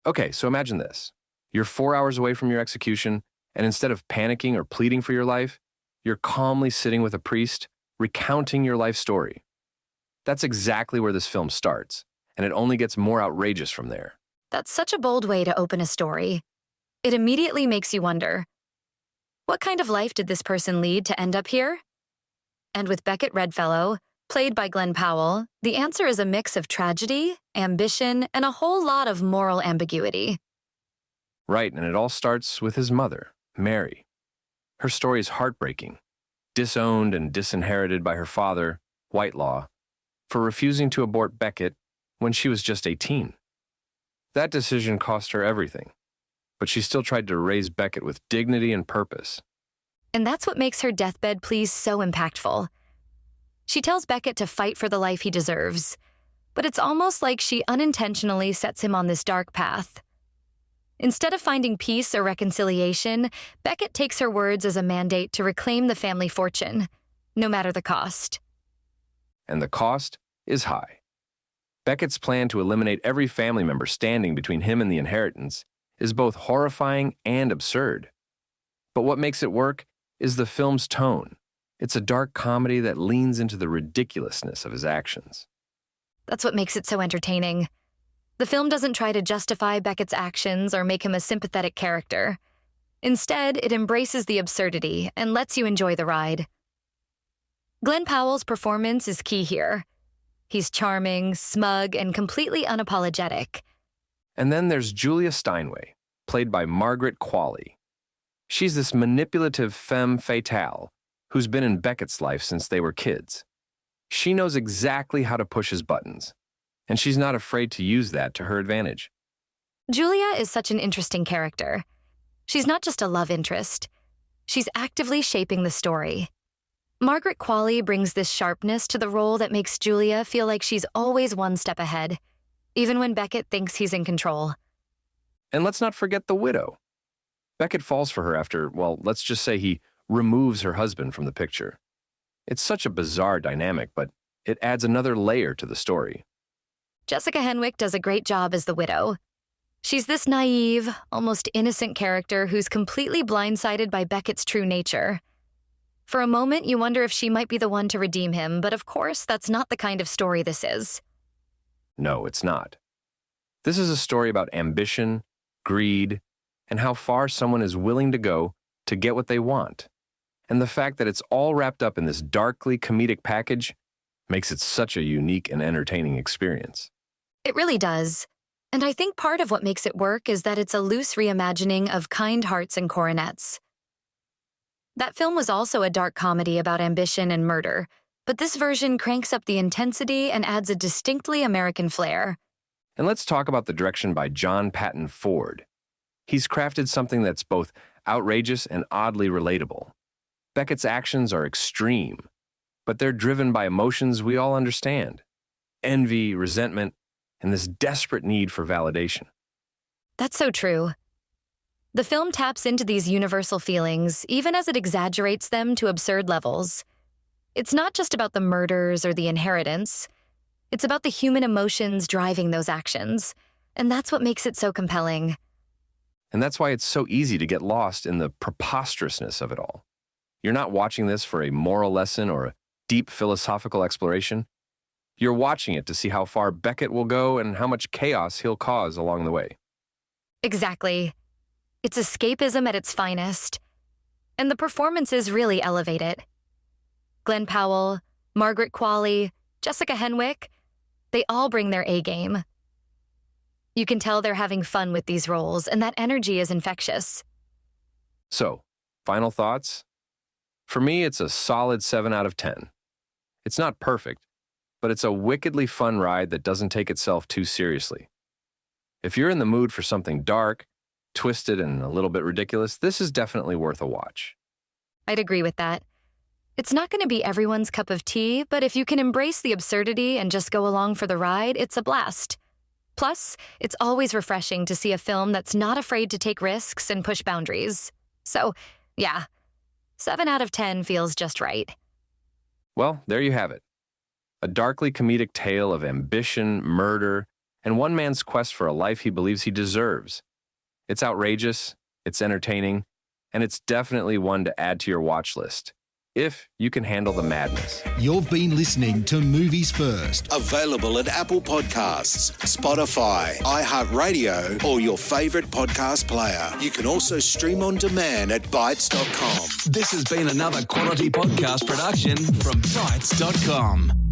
Okay, so imagine this. You're 4 hours away from your execution, and instead of panicking or pleading for your life, you're calmly sitting with a priest, recounting your life story. That's exactly where this film starts, and it only gets more outrageous from there. That's such a bold way to open a story. It immediately makes you wonder, what kind of life did this person lead to end up here? And with Beckett Redfellow, played by Glen Powell, the answer is a mix of tragedy, ambition, and a whole lot of moral ambiguity. Right, and it all starts with his mother, Mary. Her story is heartbreaking, disowned and disinherited by her father, Whitelaw, for refusing to abort Beckett when she was just 18. That decision cost her everything, but she still tried to raise Beckett with dignity and purpose. And that's what makes her deathbed pleas so impactful. She tells Beckett to fight for the life he deserves, but it's almost like she unintentionally sets him on this dark path. Instead of finding peace or reconciliation, Beckett takes her words as a mandate to reclaim the family fortune, no matter the cost. And the cost is high. Beckett's plan to eliminate every family member standing between him and the inheritance is both horrifying and absurd. But what makes it work is the film's tone. It's a dark comedy that leans into the ridiculousness of his actions. That's what makes it so entertaining. The film doesn't try to justify Beckett's actions or make him a sympathetic character. Instead, it embraces the absurdity and lets you enjoy the ride. Glen Powell's performance is key here. He's charming, smug, and completely unapologetic. And then there's Julia Steinway, played by Margaret Qualley. She's this manipulative femme fatale who's been in Beckett's life since they were kids. She knows exactly how to push his buttons, and she's not afraid to use that to her advantage. Julia is such an interesting character. She's not just a love interest. She's actively shaping the story. Margaret Qualley brings this sharpness to the role that makes Julia feel like she's always one step ahead, even when Beckett thinks he's in control. And let's not forget the widow. Beckett falls for her after, well, let's just say he removes her husband from the picture. It's such a bizarre dynamic, but it adds another layer to the story. Jessica Henwick does a great job as the widow. She's this naive, almost innocent character who's completely blindsided by Beckett's true nature. For a moment, you wonder if she might be the one to redeem him, but of course, that's not the kind of story this is. No, it's not. This is a story about ambition, greed, and how far someone is willing to go to get what they want. And the fact that it's all wrapped up in this darkly comedic package makes it such a unique and entertaining experience. It really does. And I think part of what makes it work is that it's a loose reimagining of Kind Hearts and Coronets. That film was also a dark comedy about ambition and murder, but this version cranks up the intensity and adds a distinctly American flair. And let's talk about the direction by John Patton Ford. He's crafted something that's both outrageous and oddly relatable. Beckett's actions are extreme, but they're driven by emotions we all understand: envy, resentment, and this desperate need for validation. That's so true. The film taps into these universal feelings, even as it exaggerates them to absurd levels. It's not just about the murders or the inheritance. It's about the human emotions driving those actions, and that's what makes it so compelling. And that's why it's so easy to get lost in the preposterousness of it all. You're not watching this for a moral lesson or a deep philosophical exploration. You're watching it to see how far Beckett will go and how much chaos he'll cause along the way. Exactly. It's escapism at its finest. And the performances really elevate it. Glen Powell, Margaret Qualley, Jessica Henwick, they all bring their A-game. You can tell they're having fun with these roles, and that energy is infectious. So, final thoughts? For me, it's a solid 7 out of 10. It's not perfect, but it's a wickedly fun ride that doesn't take itself too seriously. If you're in the mood for something dark, twisted, and a little bit ridiculous, this is definitely worth a watch. I'd agree with that. It's not going to be everyone's cup of tea, but if you can embrace the absurdity and just go along for the ride, it's a blast. Plus, it's always refreshing to see a film that's not afraid to take risks and push boundaries. So, yeah, 7 out of 10 feels just right. Well, there you have it. A darkly comedic tale of ambition, murder, and one man's quest for a life he believes he deserves. It's outrageous, it's entertaining, and it's definitely one to add to your watch list, if you can handle the madness. You've been listening to Movies First. Available at Apple Podcasts, Spotify, iHeartRadio, or your favourite podcast player. You can also stream on demand at Bytes.com. This has been another quality podcast production from Bytes.com.